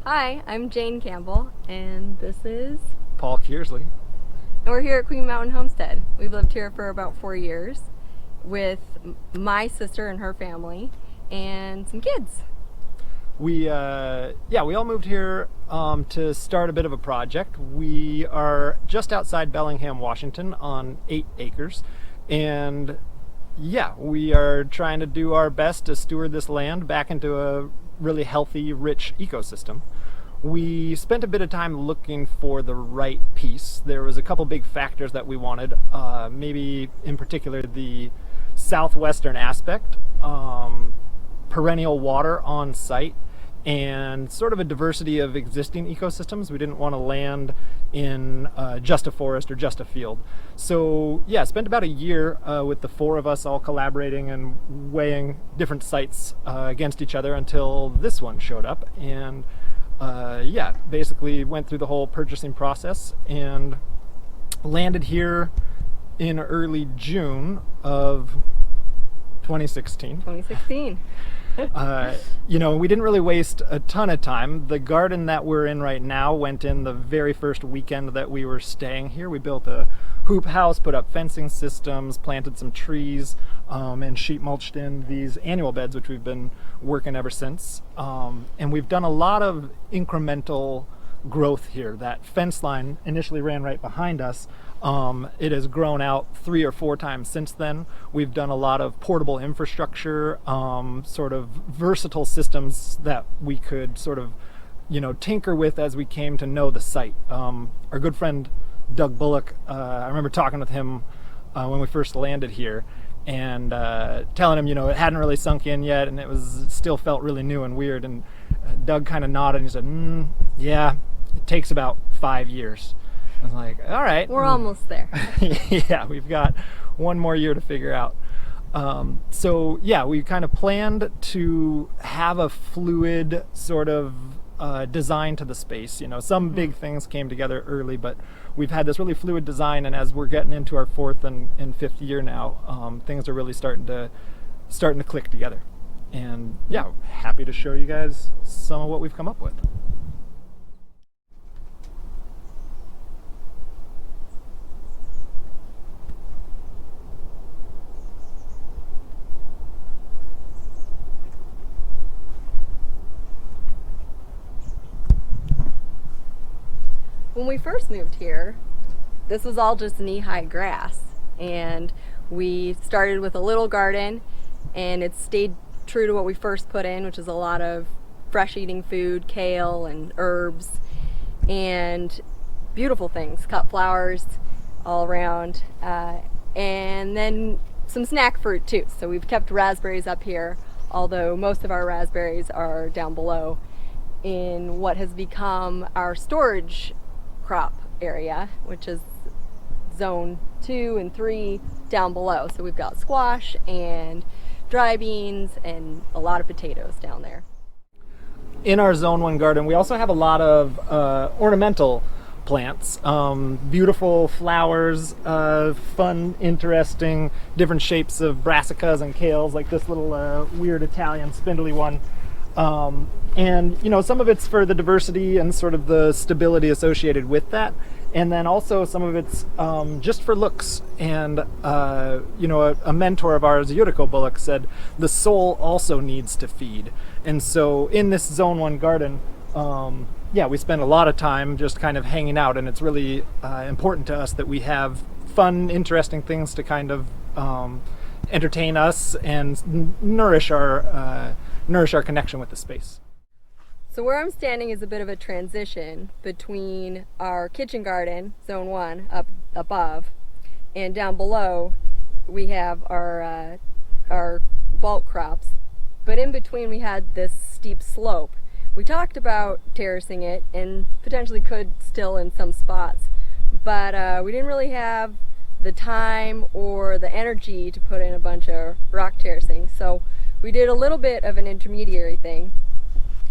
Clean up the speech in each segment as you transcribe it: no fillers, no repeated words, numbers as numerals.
Hi, I'm Jane Campbell, and this is... Paul Kearsley. And we're here at Queen Mountain Homestead. We've lived here for about 4 years with my sister and her family and some kids. We all moved here to start a bit of a project. We are just outside Bellingham, Washington, on 8 acres, and we are trying to do our best to steward this land back into a really healthy, rich ecosystem. We spent a bit of time looking for the right piece. There was a couple big factors that we wanted, maybe in particular the southwestern aspect, perennial water on site, and sort of a diversity of existing ecosystems. We didn't want to land in just a forest or just a field. So spent about a year with the 4 of us all collaborating and weighing different sites against each other until this one showed up. And basically went through the whole purchasing process and landed here in early June of 2016. 2016. We didn't really waste a ton of time. The garden that we're in right now went in the very first weekend that we were staying here. We built a hoop house, put up fencing systems, planted some trees, and sheet mulched in these annual beds, which we've been working ever since. And we've done a lot of incremental growth here. That fence line initially ran right behind us. It has grown out 3 or 4 times since then. We've done a lot of portable infrastructure, sort of versatile systems that we could sort of, tinker with as we came to know the site. Our good friend Doug Bullock, I remember talking with him when we first landed here and telling him, it hadn't really sunk in yet and it still felt really new and weird. And Doug kind of nodded and he said, it takes about 5 years. I was like, all right. We're almost there. Yeah, we've got 1 more year to figure out. We kind of planned to have a fluid sort of design to the space. Some big things came together early, but we've had this really fluid design, and as we're getting into our 4th and 5th year now, things are really starting to click together. And happy to show you guys some of what we've come up with. When we first moved here, this was all just knee-high grass, and we started with a little garden, and it stayed true to what we first put in, which is a lot of fresh eating food, kale and herbs, and beautiful things, cut flowers all around, and then some snack fruit too. So we've kept raspberries up here, although most of our raspberries are down below in what has become our storage crop area, which is zone 2 and 3 down below. So we've got squash and dry beans and a lot of potatoes down there. In our zone 1 garden, we also have a lot of ornamental plants, beautiful flowers, fun, interesting, different shapes of brassicas and kales, like this little weird Italian spindly one. And some of it's for the diversity and sort of the stability associated with that, and then also some of it's just for looks. And a mentor of ours, Yuriko Bullock, said the soul also needs to feed. And so in this zone 1 garden, we spend a lot of time just kind of hanging out, and it's really important to us that we have fun, interesting things to kind of entertain us and nourish our connection with the space. So where I'm standing is a bit of a transition between our kitchen garden, zone 1, up above, and down below we have our bulk crops. But in between we had this steep slope. We talked about terracing it and potentially could still in some spots, but we didn't really have the time or the energy to put in a bunch of rock terracing. So we did a little bit of an intermediary thing,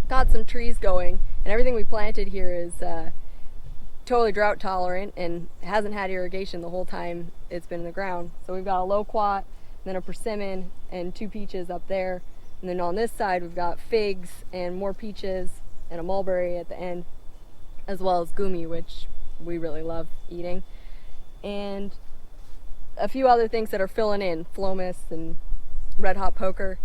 got some trees going, and everything we planted here is totally drought tolerant and hasn't had irrigation the whole time it's been in the ground. So we've got a loquat, then a persimmon, and 2 peaches up there. And then on this side we've got figs and more peaches and a mulberry at the end, as well as gumi, which we really love eating, and a few other things that are filling in, phlomis and red hot poker.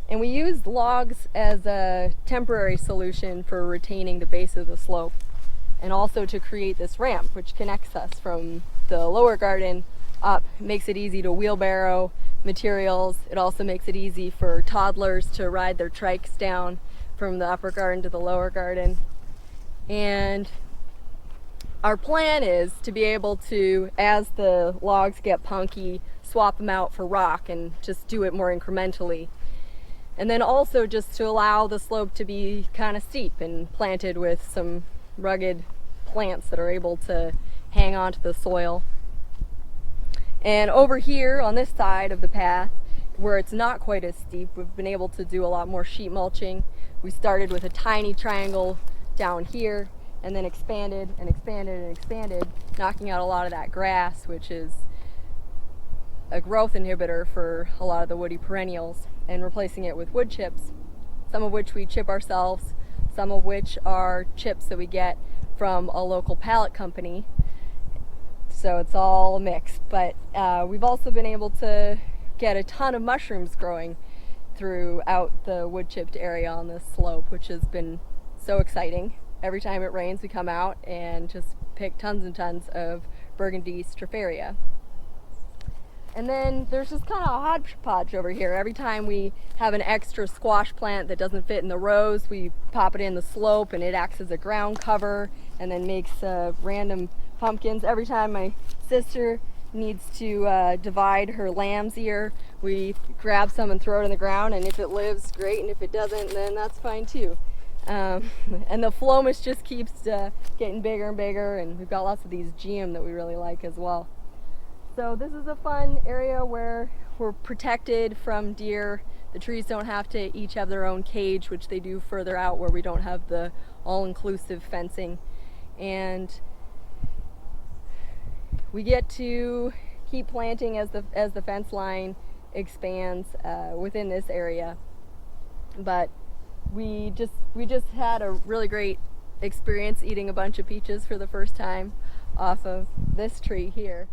And we used logs as a temporary solution for retaining the base of the slope, and also to create this ramp which connects us from the lower garden up. It makes it easy to wheelbarrow materials. It also makes it easy for toddlers to ride their trikes down from the upper garden to the lower garden. And our plan is to be able to, as the logs get punky, swap them out for rock and just do it more incrementally. And then also just to allow the slope to be kind of steep and planted with some rugged plants that are able to hang on to the soil. And over here on this side of the path, where it's not quite as steep, we've been able to do a lot more sheet mulching. We started with a tiny triangle down here and then expanded and expanded and expanded, knocking out a lot of that grass, which is a growth inhibitor for a lot of the woody perennials, and replacing it with wood chips, some of which we chip ourselves, some of which are chips that we get from a local pallet company. So it's all mixed. But we've also been able to get a ton of mushrooms growing throughout the wood chipped area on this slope, which has been so exciting. Every time it rains, we come out and just pick tons and tons of burgundy stropharia. And then there's just kind of a hodgepodge over here. Every time we have an extra squash plant that doesn't fit in the rows, we pop it in the slope and it acts as a ground cover and then makes random pumpkins. Every time my sister needs to divide her lamb's ear, we grab some and throw it in the ground, and if it lives, great, and if it doesn't, then that's fine too. And the phlomis just keeps getting bigger and bigger, and we've got lots of these geum that we really like as well. So this is a fun area where we're protected from deer. The trees don't have to each have their own cage, which they do further out where we don't have the all-inclusive fencing. And we get to keep planting as the fence line expands within this area. But we just had a really great experience eating a bunch of peaches for the first time off of this tree here.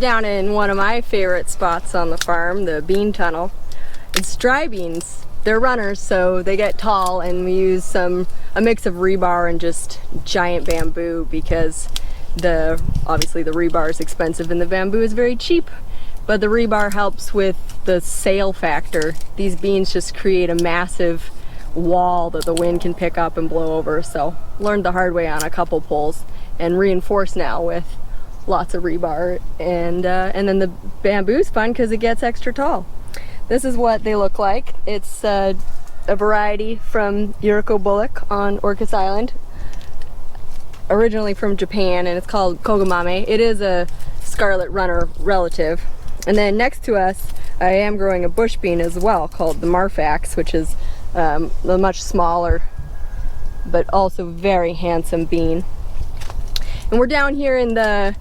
Down in one of my favorite spots on the farm, the bean tunnel. It's dry beans. They're runners, so they get tall, and we use a mix of rebar and just giant bamboo, because obviously the rebar is expensive and the bamboo is very cheap, but the rebar helps with the sail factor. These beans just create a massive wall that the wind can pick up and blow over. So learned the hard way on a couple poles, and reinforced now with lots of rebar, and then the bamboo's fun because it gets extra tall. This is what they look like. It's a variety from Yuriko Bullock on Orcas Island, originally from Japan, and it's called Kogomame. It is a scarlet runner relative. And then next to us, I am growing a bush bean as well called the Marfax, which is a much smaller but also very handsome bean. And we're down here in the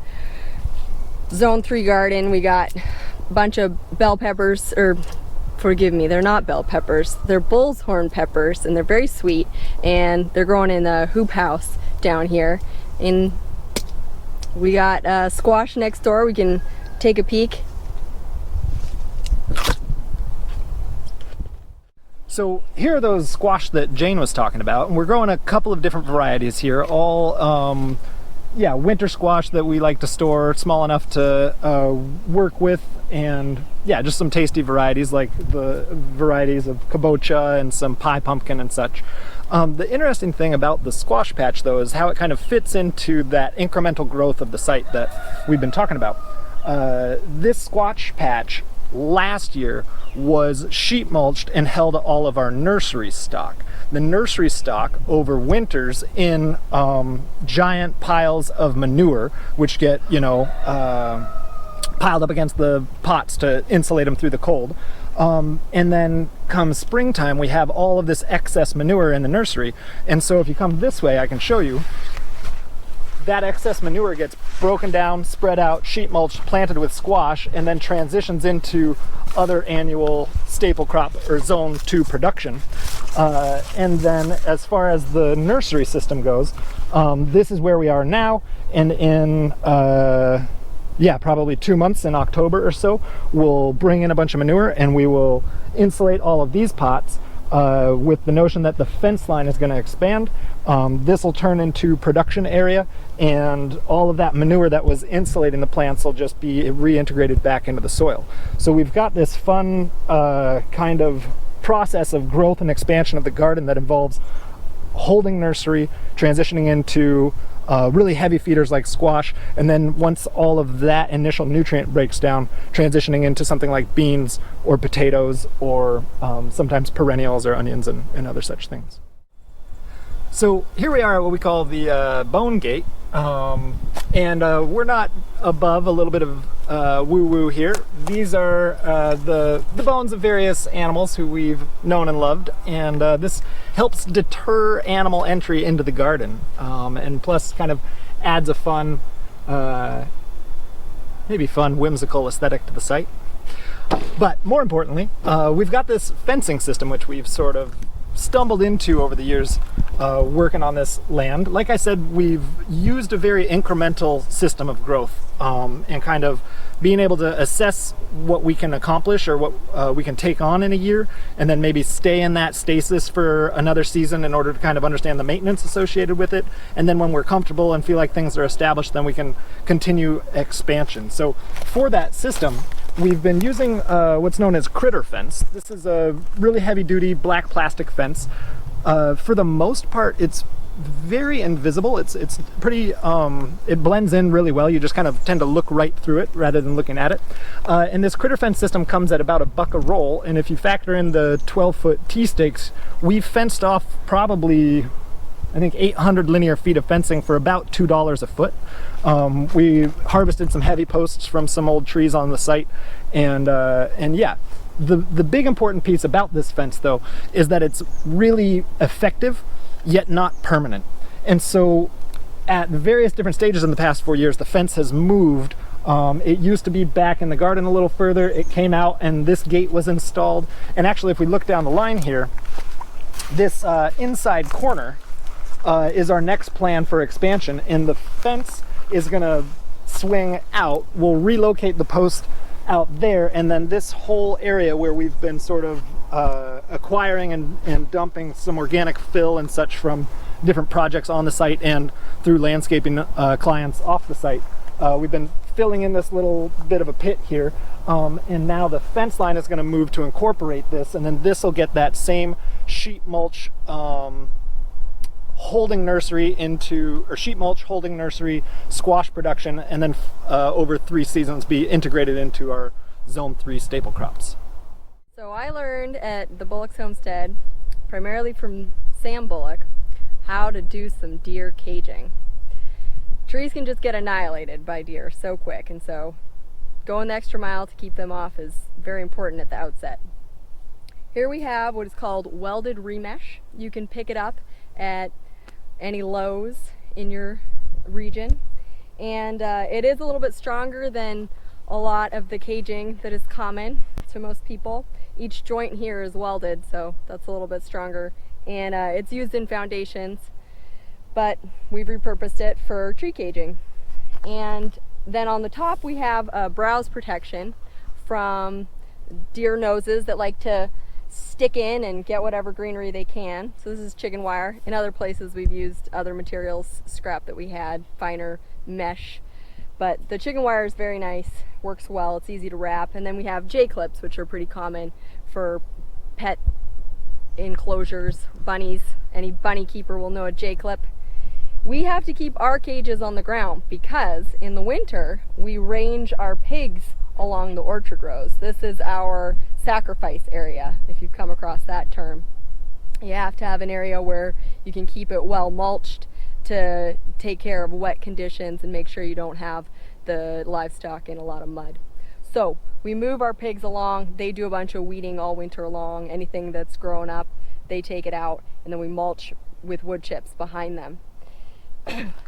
Zone 3 garden. We got a bunch of bell peppers, or forgive me, they're not bell peppers. They're bull's horn peppers, and they're very sweet, and they're growing in the hoop house down here. And we got squash next door. We can take a peek. So here are those squash that Jane was talking about, and we're growing a couple of different varieties here, all winter squash that we like to store, small enough to work with, and yeah, just some tasty varieties like the varieties of kabocha and some pie pumpkin and such. The interesting thing about the squash patch, though, is how it kind of fits into that incremental growth of the site that we've been talking about. This squash patch last year was sheet mulched and held all of our nursery stock. The nursery stock overwinters in giant piles of manure, which get, piled up against the pots to insulate them through the cold. And then come springtime, we have all of this excess manure in the nursery. And so if you come this way, I can show you. that excess manure gets broken down, spread out, sheet mulched, planted with squash, and then transitions into other annual staple crop or zone 2 production. And then as far as the nursery system goes, this is where we are now, and in probably 2 months, in October or so, we'll bring in a bunch of manure and we will insulate all of these pots with the notion that the fence line is going to expand. This will turn into production area, and all of that manure that was insulating the plants will just be reintegrated back into the soil. So we've got this fun kind of process of growth and expansion of the garden that involves holding nursery, transitioning into really heavy feeders like squash, and then once all of that initial nutrient breaks down, transitioning into something like beans or potatoes or sometimes perennials or onions and other such things. So here we are at what we call the bone gate, and we're not above a little bit of woo-woo here. These are the bones of various animals who we've known and loved, and this helps deter animal entry into the garden, and plus kind of adds a fun, maybe fun, whimsical aesthetic to the site. But more importantly, we've got this fencing system which we've sort of stumbled into over the years working on this land. Like I said, we've used a very incremental system of growth and kind of being able to assess what we can accomplish or what we can take on in a year, and then maybe stay in that stasis for another season in order to kind of understand the maintenance associated with it. And then when we're comfortable and feel like things are established, then we can continue expansion. So for that system, we've been using what's known as critter fence. This is a really heavy-duty black plastic fence. For the most part, it's very invisible. It's pretty, it blends in really well. You just kind of tend to look right through it rather than looking at it. And this critter fence system comes at about $1 a roll, and if you factor in the 12-foot T-stakes, we've fenced off probably, I think, 800 linear feet of fencing for about $2 a foot. We harvested some heavy posts from some old trees on the site, and yeah, the big important piece about this fence though is that it's really effective yet not permanent. And so at various different stages in the past 4 years, the fence has moved. It used to be back in the garden a little further. It came out and this gate was installed, and actually if we look down the line here, this inside corner is our next plan for expansion, and the fence is going to swing out. We'll relocate the post out there, and then this whole area where we've been sort of acquiring and dumping some organic fill and such from different projects on the site and through landscaping clients off the site, we've been filling in this little bit of a pit here, and now the fence line is going to move to incorporate this, and then this will get that same sheet mulch holding nursery into, or sheet mulch holding nursery squash production, and then over 3 seasons be integrated into our zone 3 staple crops. So I learned at the Bullock's homestead, primarily from Sam Bullock, how to do some deer caging. Trees can just get annihilated by deer so quick, and so going the extra mile to keep them off is very important at the outset. Here we have what is called welded remesh. You can pick it up at any Lowe's in your region, and it is a little bit stronger than a lot of the caging that is common to most people. Each joint here is welded, so that's a little bit stronger, and it's used in foundations, but we've repurposed it for tree caging. And then on the top we have a browse protection from deer noses that like to stick in and get whatever greenery they can. So this is chicken wire. In other places we've used other materials, scrap that we had, finer mesh, but the chicken wire is very nice, works well, it's easy to wrap. And then we have J-clips, which are pretty common for pet enclosures, bunnies. Any bunny keeper will know a J-clip. We have to keep our cages on the ground because in the winter we range our pigs along the orchard rows. This is our sacrifice area, if you've come across that term. You have to have an area where you can keep it well mulched to take care of wet conditions and make sure you don't have the livestock in a lot of mud. So we move our pigs along, they do a bunch of weeding all winter long. Anything that's grown up, they take it out, and then we mulch with wood chips behind them.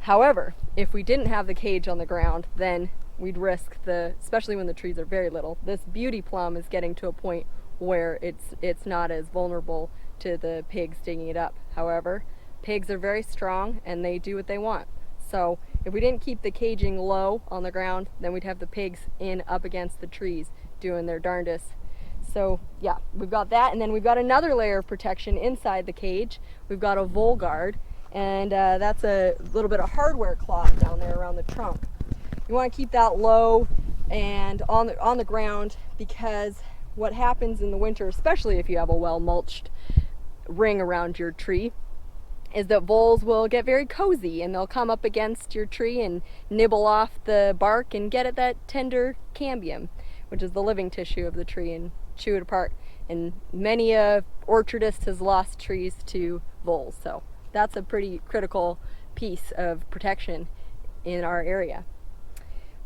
However, if we didn't have the cage on the ground, then we'd risk especially when the trees are very little, this beauty plum is getting to a point where it's not as vulnerable to the pigs digging it up. However, pigs are very strong and they do what they want. So if we didn't keep the caging low on the ground, then we'd have the pigs up against the trees doing their darndest. So yeah, we've got that, and then we've got another layer of protection inside the cage. We've got a vole guard, and that's a little bit of hardware cloth down there around the trunk. You want to keep that low and on the ground, because what happens in the winter, especially if you have a well mulched ring around your tree, is that voles will get very cozy and they'll come up against your tree and nibble off the bark and get at that tender cambium, which is the living tissue of the tree, and chew it apart. And many a orchardist has lost trees to voles, so that's a pretty critical piece of protection in our area.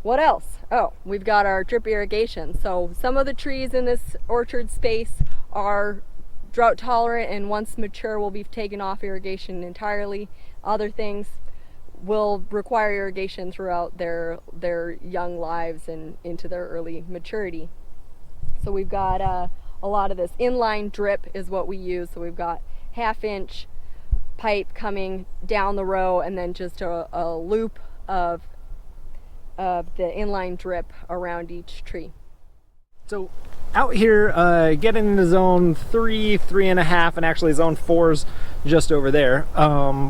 What else? Oh, we've got our drip irrigation. So some of the trees in this orchard space are drought tolerant, and once mature will be taken off irrigation entirely. Other things will require irrigation throughout their young lives and into their early maturity. So we've got a lot of this inline drip is what we use. So we've got 1/2 inch pipe coming down the row, and then just a loop of the inline drip around each tree. So out here, getting into zone 3, 3.5, and actually zone 4's just over there.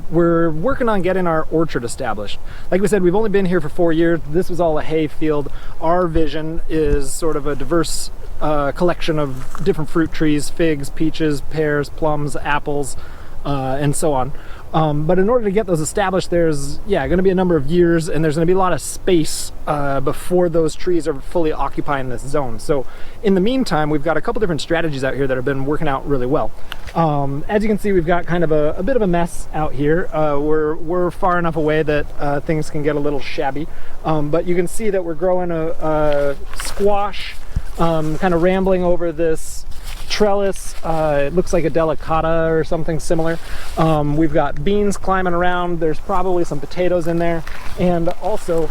We're working on getting our orchard established. Like we said, we've only been here for 4 years. This was all a hay field. Our vision is sort of a diverse collection of different fruit trees: figs, peaches, pears, plums, apples, and so on. But in order to get those established, there's going to be a number of years, and there's going to be a lot of space before those trees are fully occupying this zone. So in the meantime, we've got a couple different strategies out here that have been working out really well. As you can see, we've got kind of a bit of a mess out here. We're far enough away that things can get a little shabby, but you can see that we're growing a squash, kind of rambling over this trellis. It looks like a delicata or something similar. We've got beans climbing around. There's probably some potatoes in there, and also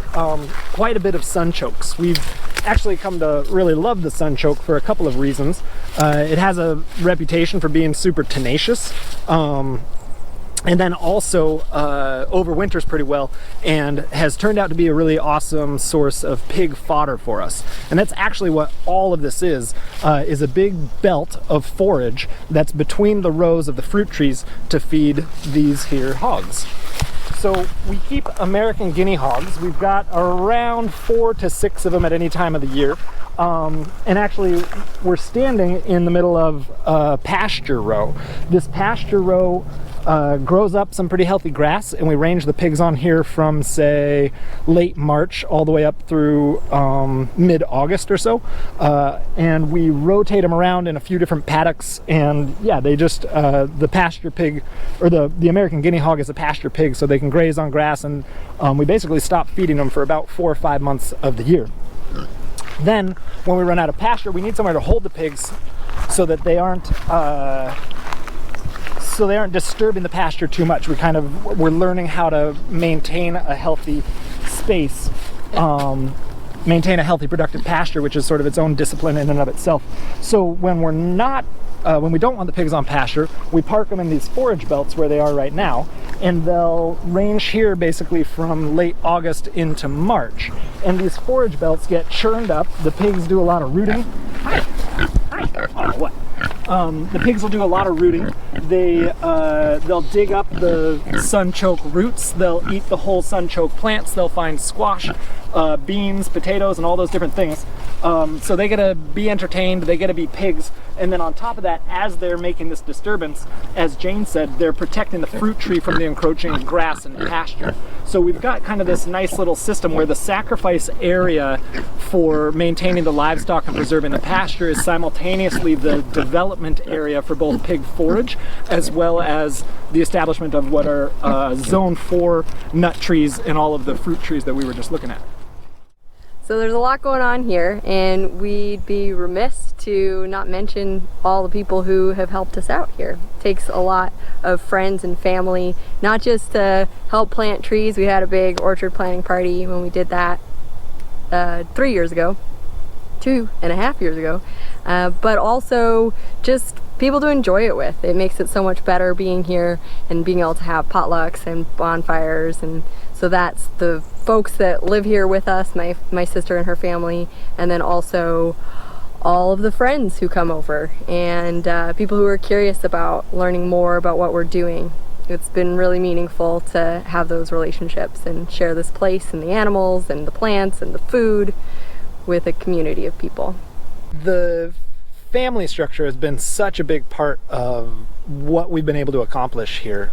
quite a bit of sunchokes. We've actually come to really love the sunchoke for a couple of reasons. It has a reputation for being super tenacious, and then also overwinters pretty well, and has turned out to be a really awesome source of pig fodder for us. And that's actually what all of this is a big belt of forage that's between the rows of the fruit trees to feed these here hogs. So we keep American guinea hogs. We've got around 4 to 6 of them at any time of the year. And actually, we're standing in the middle of a pasture row. This pasture row grows up some pretty healthy grass, and we range the pigs on here from, say, late March all the way up through mid-August or so. And we rotate them around in a few different paddocks, and yeah, they just, the pasture pig, or the American guinea hog is a pasture pig, so they can graze on grass, and we basically stop feeding them for about 4 or 5 months of the year. Then, when we run out of pasture, we need somewhere to hold the pigs so that they aren't disturbing the pasture too much. We're learning how to maintain a healthy space, maintain a healthy, productive pasture, which is sort of its own discipline in and of itself. So when we don't want the pigs on pasture, we park them in these forage belts where they are right now, and they'll range here basically from late August into March. And these forage belts get churned up. The pigs do a lot of rooting. Hi. Oh, what? The pigs will do a lot of rooting. They'll dig up the sunchoke roots. They'll eat the whole sunchoke plants. They'll find squash, beans, potatoes, and all those different things. So they get to be entertained. They get to be pigs. And then on top of that, as they're making this disturbance, as Jane said, they're protecting the fruit tree from the encroaching grass and pasture. So we've got kind of this nice little system where the sacrifice area for maintaining the livestock and preserving the pasture is simultaneously the development area for both pig forage as well as the establishment of what are zone 4 nut trees and all of the fruit trees that we were just looking at. So there's a lot going on here, and we'd be remiss to not mention all the people who have helped us out here. It takes a lot of friends and family, not just to help plant trees. We had a big orchard planting party when we did that 3 years ago, 2.5 years ago, but also just people to enjoy it with. It makes it so much better being here and being able to have potlucks and bonfires. And so that's the folks that live here with us, my sister and her family, and then also all of the friends who come over and people who are curious about learning more about what we're doing. It's been really meaningful to have those relationships and share this place and the animals and the plants and the food with a community of people. The family structure has been such a big part of what we've been able to accomplish here.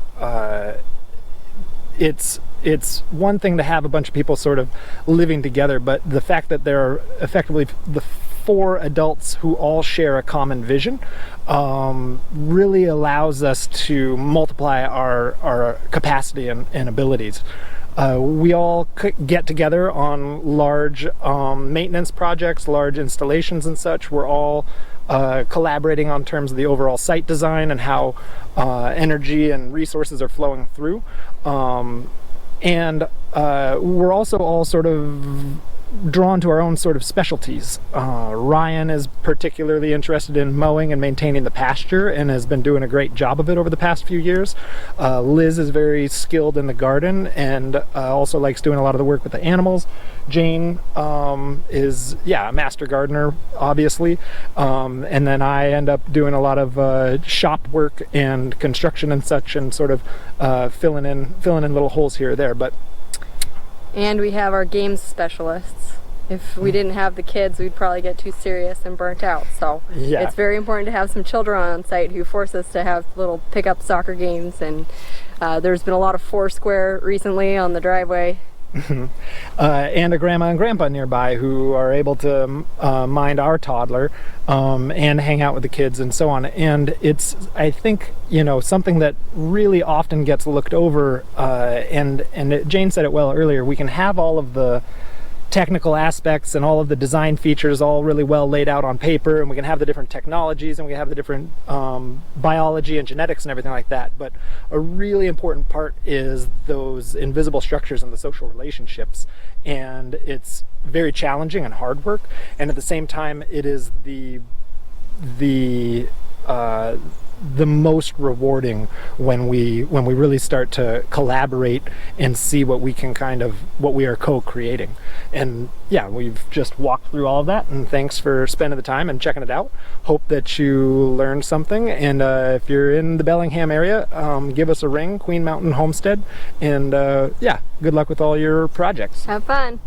It's one thing to have a bunch of people sort of living together, but the fact that there are effectively the 4 adults who all share a common vision really allows us to multiply our capacity and abilities. We all get together on large maintenance projects, large installations and such. We're all collaborating on terms of the overall site design and how energy and resources are flowing through. And we're also all sort of drawn to our own sort of specialties. Ryan is particularly interested in mowing and maintaining the pasture and has been doing a great job of it over the past few years. Liz is very skilled in the garden and also likes doing a lot of the work with the animals. Jane is a master gardener, obviously, and then I end up doing a lot of shop work and construction and such, and sort of filling in little holes here or there. And we have our games specialists. If we didn't have the kids, we'd probably get too serious and burnt out. So it's very important to have some children on site who force us to have little pickup soccer games. And there's been a lot of Foursquare recently on the driveway. And a grandma and grandpa nearby who are able to mind our toddler and hang out with the kids and so on. And it's, I think, something that really often gets looked over, and Jane said it well earlier, we can have all of the technical aspects and all of the design features all really well laid out on paper, and we can have the different technologies and we have the different biology and genetics and everything like that, but a really important part is those invisible structures and the social relationships, and it's very challenging and hard work, and at the same time it is the most rewarding when we really start to collaborate and see what we are co-creating. And yeah, we've just walked through all of that, and thanks for spending the time and checking it out. Hope that you learned something, and if you're in the Bellingham area, give us a ring, Queen Mountain Homestead, and good luck with all your projects. Have fun.